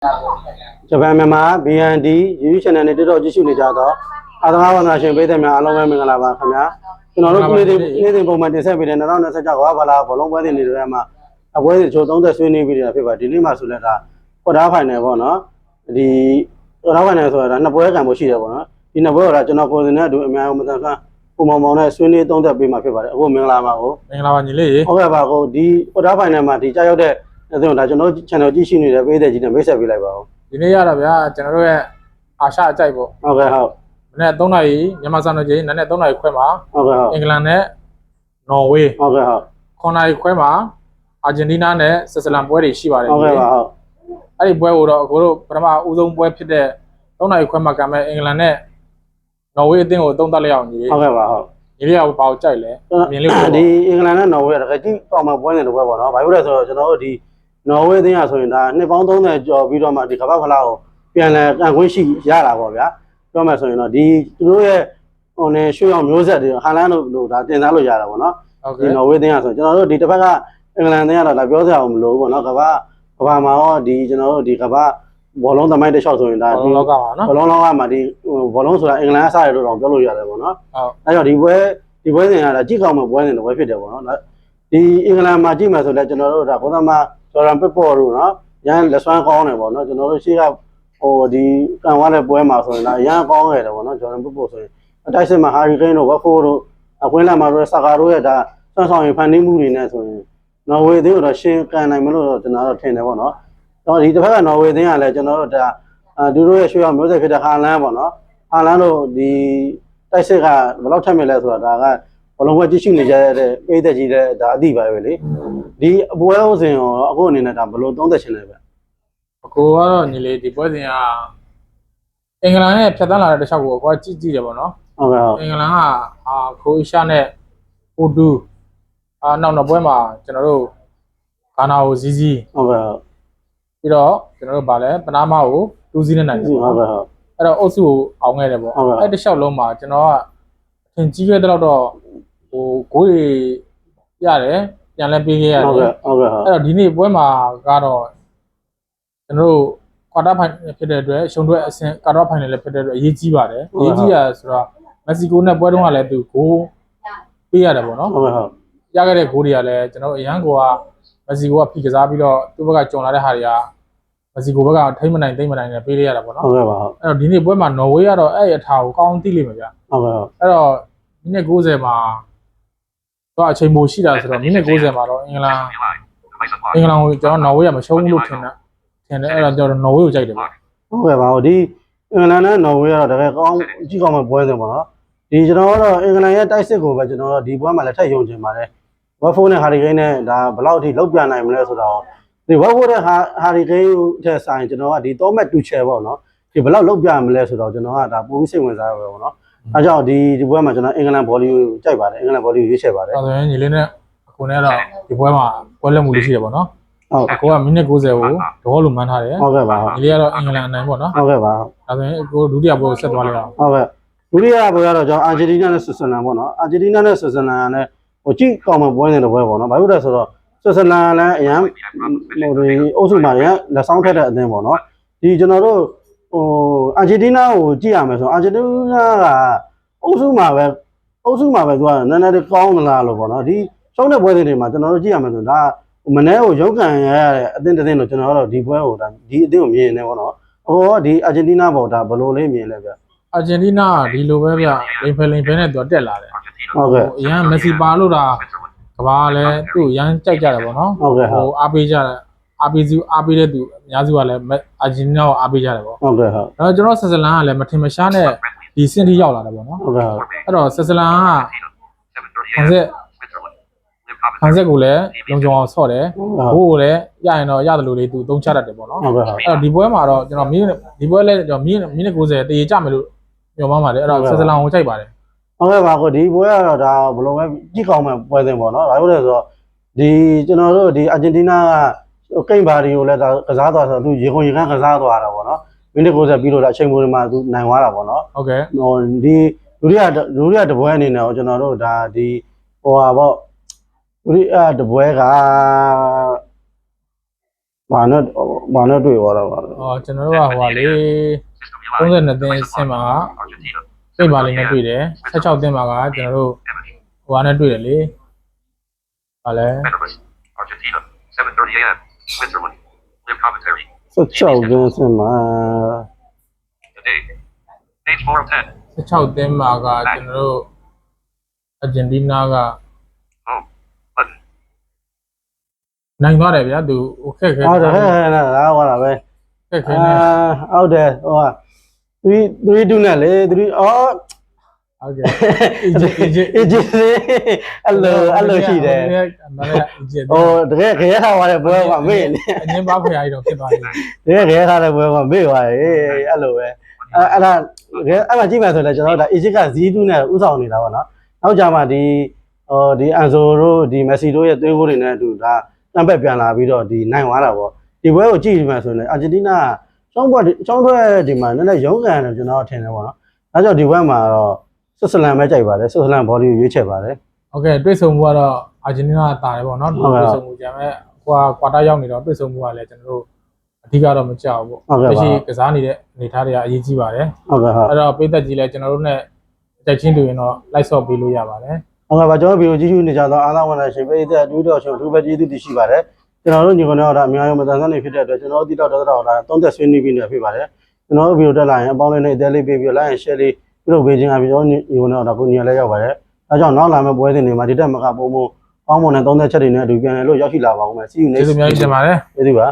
ဂျပန်မြန်မာ BND YouTube channel နဲ့တော်တော်ကြည့်ရှုနေကြတော့အာသနာဝန္ဒရှင်ပြည်သက်များအားလုံးပဲမင်္ဂလာပါခင်ဗျာကျွန်တော်တို့နေ့စဉ်ပုံမှန်တင်ဆက်ပေးတဲ့2026ကဘာလာဘောလုံးပွဲစဉ်တွေမှာအပွဲစဉ်ချိုး30ဆွေးနွေးပြီးတာဖြစ်ပါဒီနေ့မှဆိုလဲဒါကွာတာဖိုင်နယ်ပေါ့နော်ဒီကွာတာဖိုင်နယ်ဆိုတာနှစ်ပွဲကံဖို့ရှိတယ်ပေါ့နော်ဒီနှစ်ပွဲကတော့ကျွန်တော်ကိုယ်စင်နဲ့အတူအများကြီးမတန်ဆန်းပုံမောင်နဲ့ဆွေးနွေး30ပေးမှာဖြစ်ပါတယ်အခုမင်္ဂလာပါကိုမင်္ဂလာပါညီလေးဟုတ်ကဲ့ပါကိုဒီကွာတာဖိုင်နယ်မှာဒီကြောက်တဲ့အဲ့ဒါကျွန်တော် channel ကြည့်ရှုနေတဲ့ပြည်သက်ကြီးနဲ့မိတ်ဆက်ပေးလိုက်ပါဦးဒီနေ့ရတာဗျာကျွန်တော်တို့ရဲ့အာရှအကြိုက်ပေါ့ဟုတ်ကဲ့ဟုတ်မနေ့3နာရီမြန်မာစံတော်ချိန်နနေ့3နာရီခွဲမှာဟုတ်ကဲ့ဟုတ်အင်္ဂလန်နဲ့နော်ဝေးဟုတ်ကဲ့ဟုတ်9နာရီခွဲမှာအာဂျင်တီးနားနဲ့ဆွစ်ဇာလန်ပွဲတွေရှိပါတယ်ဟုတ်ကဲ့ပါဟုတ်အဲ့ဒီပွဲကိုတော့အခုတို့ပထမဦးဆုံးပွဲဖြစ်တဲ့3နာရီခွဲမှာကမဲ့အင်္ဂလန်နဲ့နော်ဝေးအသင်းကို3တက်လျောက်ညီဟုတ်ကဲ့ပါဟုတ်ညီလေးကဘာကိုကြိုက်လဲမြင်လို့ဒီအင်္ဂလန်နဲ့နော်ဝေးကတကယ်ကြည့်အောင်မပွဲနေတယ်ပွဲပေါ့နော်ဘာဖြစ်လဲဆိုတော့ကျွန်တော်တို့ဒီနော်ဝေးအသင်းရဆိုရင်ဒါနှစ်ပေါင်း30ကျော်ပြီးတော့မှဒီကမ္ဘာဖလားကိုပြန်လဲအံခွင့်ရှိရတာပေါ့ဗျာပြောမယ်ဆိုရင်တော့ဒီသူတို့ရဲ့ဟိုနေရွှေအောင်မျိုးဆက်တွေဟာလန်တို့ဒါတင်စားလို့ရတာပေါ့နော်ဒီနော်ဝေးအသင်းရဆိုကျွန်တော်တို့ဒီတစ်ဖက်ကအင်္ဂလန်အသင်းကတော့ဒါပြောစရာမလိုဘူးပေါ့နော်ကမ္ဘာမှာရောဒီကျွန်တော်တို့ဒီကမ္ဘာဘောလုံးသမိုင်းတစ်လျှောက်ဆိုရင်ဒါဘောလုံးလောကပါနော်ဘောလုံးလောကမှာဒီဘောလုံးဆိုတာအင်္ဂလန်အစားရလို့တော့ပြောလို့ရတယ်ပေါ့နော်အဲကြောင့်ဒီပွဲစဉ်ကဒါကြည့်ကောင်းမှပွဲစဉ်တစ်ပွဲဖြစ်တယ်ပေါ့နော်ဒီအင်္ဂလန်မှာကြည့်မှဆိုလည်းကျွန်တော်တို့ဒါဘောသမားဂျော်ဒန်ပစ်ပေါ်တို့နော်ရန်လက်စွမ်းကောင်းတယ်ပေါ့နော်ကျွန်တော်တို့ရှေ့ကဟိုဒီကန်ဝါတဲ့ပွဲမှာဆိုရင်ဒါအရန်ကောင်းခဲ့တယ်ပေါ့နော်ဂျော်ဒန်ပစ်ပေါ်ဆိုရင်အတိုက်စစ်မှာဟာရီကိန်းတို့ဝက်ဖိုးတို့အခွင့်လာမှာတို့ဆာကာတို့ရဲ့ဒါဆွမ်းဆောင်ရင်ဖန်တီးမှုတွေနဲ့ဆိုရင်နော်ဝေးသေးတော့ရှင်းကန်နိုင်မလို့တော့ကျွန်တော်တို့ထင်တယ်ပေါ့နော်တော့ဒီတစ်ဖက်ကနော်ဝေးသေးကလည်းကျွန်တော်တို့ဒါသူတို့ရဲ့ရွှေအောင်မျိုးဆက်ဖြစ်တဲ့ဟာလန်ပေါ့နော်ဟာလန်တို့ဒီတိုက်စစ်ကဘယ်လောက်ထက်မြက်လဲဆိုတာဒါကဘလုံးပွဲကြည့်ရှုနေကြတဲ့ပြည်သက်ကြီးတဲ့ဒါအတိပါပဲလေဒီအပွဲဥစဉ်ရောအခုအနေနဲ့ဒါဘလို့30ချင်တယ်ဗျအကိုကတော့ညီလေးဒီပွဲစဉ်ကအင်္ဂလန်ရဲ့ဖြတ်သန်းလာတဲ့တစ်ချောက်ကိုအကွာကြည့်တယ်ပေါ့နော်ဟုတ်ကဲ့ဟုတ်အင်္ဂလန်ကခရိုအေးရှားနဲ့ပိုတူနောက်ပွဲမှာကျွန်တော်တို့ဂါနာကိုဇီးဇီးဟုတ်ကဲ့ဟုတ်ပြီးတော့ကျွန်တော်တို့ဗာလဲပနာမာကို2-0နဲ့နိုင်တယ်ဟုတ်ကဲ့ဟုတ်အဲ့တော့အုပ်စုကိုအောင်ခဲ့တယ်ပေါ့အဲ့တစ်လျှောက်လုံးမှာကျွန်တော်ကအထင်ကြီးခဲ့တဲ့တော့ဟိုဂိုးတွေရတယ်ပြန်လဲပေးခဲ့ရတယ်ဟုတ်ကဲ့ဟုတ်ကဲ့အဲ့တော့ဒီနေ့ပွဲမှာကတော့ကျွန်တော်တို့ကွာတာဖိုင်ဖြစ်တဲ့အတွက်ရှုံတွဲအဆင့်ကွာတာဖိုင်နယ်လည်းဖြစ်တဲ့အတွက်အရေးကြီးပါတယ်အရေးကြီးရဆိုတော့မက္ကဆီကိုနဲ့ပွဲတုန်းကလည်းသူဂိုးပေးရတယ်ပေါ့နော်ဟုတ်ကဲ့ဟုတ်ရခဲ့တဲ့ဂိုးတွေကလည်းကျွန်တော်အရန်ကိုကမက္ကဆီကိုကဖိကစားပြီးတော့သူ့ဘက်ကကြုံလာတဲ့ဟာတွေကမက္ကဆီကိုဘက်ကထိမ့်မနိုင်နဲ့ပေးလိုက်ရတာပေါ့နော်ဟုတ်ကဲ့ပါဟုတ်အဲ့တော့ဒီနေ့ပွဲမှာနော်ဝေးကတော့အဲ့အထာကိုကောင်းသိလိမ့်မယ်ဗျဟုတ်ကဲ့ဟုတ်အဲ့တော့မိနစ်90မှာတော့အချိန်ပိုရှိတာဆိုတော့မိနစ်90မှာတော့အင်္ဂလန်ကိုကျွန်တော်နော်ဝေးကမရှုံးဘူးလို့ထင်တယ်အဲ့တော့ကျွန်တော်နော်ဝေးကိုကြိုက်တယ်ဗျဟုတ်ကဲ့ပါဟုတ်ဒီအင်္ဂလန်နဲ့နော်ဝေးကတော့တကယ်ကောင်းကြည့်ကောင်းမှပွဲစဉ်ပေါ့နော်ဒီကျွန်တော်ကတော့အင်္ဂလန်ရဲ့တိုက်စစ်ကိုပဲကျွန်တော်တို့ဒီပွဲမှာလည်းထပ်ယုံချင်ပါတယ်ဝက်ဖိုးနဲ့ဟာရီကိန်းနဲ့ဒါဘယ်လောက်အထိလောက်ပြန်နိုင်မလဲဆိုတော့ဒီဝက်ဖိုးနဲ့ဟာရီကိန်းထက်ဆိုင်ကျွန်တော်ကဒီတော့မက်တူချယ်ပေါ့နော်ဒီဘယ်လောက်လောက်ပြန်မလဲဆိုတော့ကျွန်တော်ကဒါပိုပြီးစိတ်ဝင်စားရပဲပေါ့နော်အဲကြောင့်ဒီပွဲမှာကျွန်တော်အင်္ဂလန်ဘောလီကိုကြိုက်ပါတယ်အင်္ဂလန်ဘောလီကိုရွေးချယ်ပါတယ်အဲ့ဒါဆိုရင်ညီလေးနဲ့အခုနဲ့တော့ဒီပွဲမှာပွဲလက်မှုလေးရှိတယ်ပေါ့နော်ဟုတ်အခုကမိနစ်90ကိုတော့လူမှန်းထားတယ်ဟုတ်ကဲ့ပါညီလေးကတော့အင်္ဂလန်အနိုင်ပေါ့နော်ဟုတ်ကဲ့ပါဒါဆိုရင်အခုဒုတိယပွဲကိုဆက်သွားလိုက်အောင်ဟုတ်ကဲ့ဒုတိယပွဲကတော့ကျွန်တော်အာဂျင်တီးနားနဲ့ဆွစ်ဇာလန်ပေါ့နော်အာဂျင်တီးနားနဲ့ဆွစ်ဇာလန်နဲ့ဟိုကြည့်ကောင်းမှပွဲနေတဲ့ပွဲပေါ့နော်ဘာဖြစ်လဲဆိုတော့ဆွစ်ဇာလန်လည်းအရန်ဟိုဒီအုပ်စုမှာလည်းလက်ဆောင်ထက်တဲ့အသင်းပေါ့နော်ဒီကျွန်တော်တို့ဟိုအာဂျင်တီးနားကိုကြည့်ရမယ်ဆိုတော့အာဂျင်တီးနားကအုပ်စုမှာပဲသူကနည်းနည်းလေးကောင်းသလားလို့ပေါ့နော်ဒီရှုံးတဲ့ပွဲတွေမှာကျွန်တော်တို့ကြည့်ရမယ်ဆိုတော့ဒါမနေ့ကိုရုပ်ကန်ရတဲ့အသင်းတစ်သင်းတော့ကျွန်တော်တို့ဒီပွဲကိုဒါဒီအသင်းကိုမြင်နေပေါ့နော်ဟိုဒီအာဂျင်တီးနားပေါ့ဒါဘယ်လိုလေးမြင်လဲဗျအာဂျင်တီးနားကဒီလိုပဲဗျလိန်ဖဲနဲ့သူတက်လာတယ်ဟုတ်ကဲ့အရန်မက်ဆီပါလို့ဒါကဘာလည်းသူ့ရန်ကြိုက်ကြတယ်ပေါ့နော်ဟုတ်ကဲ့ဟိုအားပေးကြတယ်အားပေးတဲ့သူအများစုကလည်းအာဂျင်တီးနားကိုအားပေးကြတယ်ပေါ့ဟုတ်ကဲ့ဟုတ်တော့ကျွန်တော်ဆွစ်ဇာလန်ကလည်းမထင်မရှားနဲ့ဒီစင်တီရောက်လာတယ်ပေါ့နော်ဟုတ်ကဲ့ဟုတ်အဲ့တော့ဆွစ်ဇာလန်ကခန်းဆက်ကိုလည်းလုံခြုံအောင်ဆော့တယ်ဘိုးကိုလည်းရရင်တော့ရတယ်လို့လေသူသုံးချတတ်တယ်ပေါ့နော်ဟုတ်ကဲ့ဟုတ်အဲ့တော့ဒီပွဲမှာတော့ကျွန်တော်ဒီပွဲလဲကျွန်တော်မိနစ်90တရေကြမယ်လို့ပြောမှပါတယ်အဲ့တော့ဆွစ်ဇာလန်ကိုကြိုက်ပါတယ်ဟုတ်ကဲ့ပါကိုဒီပွဲကတော့ဒါဘယ်လိုပဲကြည့်ကောင်းမှပွဲစဉ်ပေါ့နော်ဒါလို့လဲဆိုတော့ဒီကျွန်တော်တို့ဒီအာဂျင်တီးနားကကိန်းဘာဒီကိုလည်းဒါကစားသွားဆိုတော့သူရေခွန်ရေခမ်းကစားသွားတာပေါ့နော်မိနစ်90ပြီးလို့ဒါအချိန်ပိုတွေမှာသူနိုင်သွားတာပေါ့နော်ဟုတ်ကဲ့ဟိုဒီဒုတိယတပွဲအနေနဲ့ကျွန်တော်တို့ဒါဒီဟိုဟာပေါ့ဒုတိယတပွဲက ဘာနဲ့တွေ့သွားတာပါလဲ ကျွန်တော်တို့ကဟိုပါလေ32သင်းဆင်မှာစိတ်ပါလေးနဲ့တွေ့တယ်16သင်းမှာကကျွန်တော်တို့ဟိုကနေတွေ့တယ်လေဟာလဲ 7:30 a.m. Switzerland. Live commentary. 16ကျင်းစင်မှာ Today. Page 4 of 10. 16သင်းမှာကကျွန်တော်တို့အာဂျင်တီးနားက Home. Button. နိုင်သွားတယ်ဗျာသူဟိုခက်ခဲ ဟုတ်တယ်ဟဲ့လာဟောတာပဲ ခက်ခဲနေ ဟုတ်တယ်ဟိုက3-2နဲ့လေ3အော် ဟုတ်ကဲ့ Egypt အဲ့လိုရှိတယ် နားရ Egypt ဟိုတကယ်ခရဲထားသွားတဲ့ဘွဲကမေ့နေ အငင်းပါခွေအားကြီးတော့ဖြစ်သွားတယ် တကယ်ခရဲထားတဲ့ဘွဲကမေ့သွားတယ်အဲ့လိုပဲအဲ့ဒါအဲ့မှာကြည့်မယ်ဆိုလည်းကျွန်တော်တို့ဒါ Egypt က 0-2နဲ့ဥဆောင်နေတာပေါ့နော်နောက်ကြမှာဒီအန်ဆိုတို့ဒီမက်ဆီတို့ရဲ့သွင်းဂိုးတွေနဲ့အတူဒါတံပက်ပြန်လာပြီးတော့ဒီနိုင်သွားတာပေါ့ဒီဘွဲကိုကြည့်မယ်ဆိုရင်အာဂျင်တီးနားကျောင်းဘွဲဒီမှာနည်းနည်းရုန်းကန်တယ်ကျွန်တော်ထင်တယ်ပေါ့နော်ဒါကြောင့်ဒီဘွဲမှာတော့ဆွစ်ဇာလန်ပဲကြိုက်ပါတယ်ဆွစ်ဇာလန်ဘော်လီကိုရွေးချယ်ပါတယ် ဟုတ်ကဲ့တွေ့ဆုံမှုကတော့အာဂျင်တီးနားတာတယ်ပေါ့နော်တွေ့ဆုံမှုကြမ်းမဲ့ကွာတာရောက်နေတော့တွေ့ဆုံမှုကလည်းကျွန်တော်တို့အဓိကတော့မကြောက်ဘူးပေါ့ရှိကစားနေတဲ့အနေထားတွေကအရေးကြီးပါတယ် ဟုတ်ကဲ့ဟုတ် အဲ့တော့ပိတ်သက်ကြီးလည်းကျွန်တော်တို့ ਨੇ တက်ချင်းတူရင်တော့ like shot ပေးလို့ရပါတယ် ဟုတ်ကဲ့ပါကျွန်တော်ဗီဒီယိုကြည့်ရှုနေကြတော့အားလုံးဝန်ထမ်းရှင်ပြည်သက်အတူတော်ရှင်အထူးပဲကျေးဇူးတင်ရှိပါတယ်ကျွန်တော်တို့ညီကောင်တွေကတော့အများကြီးမတန်ဆန်းနေဖြစ်တဲ့အတွက်ကျွန်တော်တို့တိတော့တော့ဒါသုံးသက်ဆွေးနွေးပြီးနေဖြစ်ပါတယ်ကျွန်တော်တို့ဗီဒီယိုတက်လာရင်အပေါင်းလေးနဲ့အသေးလေးပေးပြီး like and share လေးပြုလုပ်ပေးခြင်းအပြင်ကျွန်တော်ညီကောင်တွေတော့ကိုညီရလဲရောက်ပါတယ်ဒါကြောင့်နောက်လာမယ့်ပွဲစဉ်တွေမှာဒီတက်မကပုံမပေါင်းမုံနဲ့သုံးသက်ချက်တွေနဲ့အတူပြန်လည်လို့ရောက်ရှိလာပါဦးမယ် see you ကျေး next ဇူးများကြီးတင်ပါတယ် ကျေးဇူးပါ